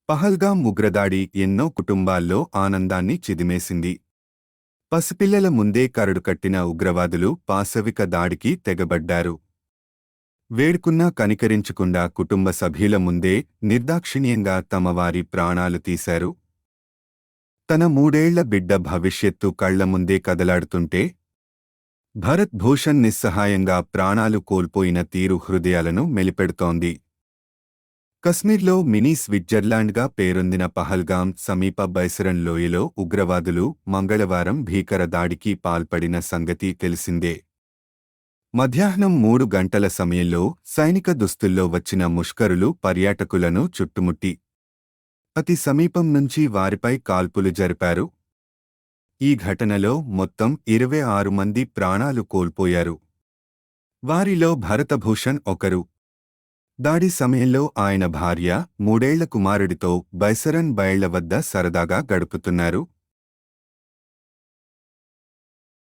పహల్గాం ఉగ్రదాడి ఎన్నో కుటుంబాల్లో ఆనందాన్ని చిదిమేసింది. పసిపిల్లల ముందే కరడుకట్టిన ఉగ్రవాదులు పాశవిక దాడికి తెగబడ్డారు. వేడుకున్నా కనికరించకుండా కుటుంబ సభ్యుల ముందే నిర్దాక్షిణ్యంగా తమ వారి ప్రాణాలు తీశారు. తన 3 ఏళ్ల బిడ్డ భవిష్యత్తు కళ్ల ముందే కదలాడుతుంటే భరత్ భూషణ్ నిస్సహాయంగా ప్రాణాలు కోల్పోయిన తీరు హృదయాలను మెలిపెడుతోంది. కశ్మీర్లో మినీ స్విట్జర్లాండ్గా పేరొందిన పహల్గాం సమీప బైసరన్ లోయలో ఉగ్రవాదులు మంగళవారం భీకర దాడికి పాల్పడిన సంగతి తెలిసిందే. మధ్యాహ్నం 3 గంటల సమయంలో సైనిక దుస్తుల్లో వచ్చిన ముష్కరులు పర్యాటకులను చుట్టుముట్టి అతి సమీపం నుంచి వారిపై కాల్పులు జరిపారు. ఈ ఘటనలో మొత్తం 26 మంది ప్రాణాలు కోల్పోయారు. వారిలో భరతభూషణ్ ఒకరు. దాడి సమయంలో ఆయన భార్య, 3 ఏళ్ల కుమారుడితో బైసరన్ బయళ్ల వద్ద సరదాగా గడుపుతున్నారు.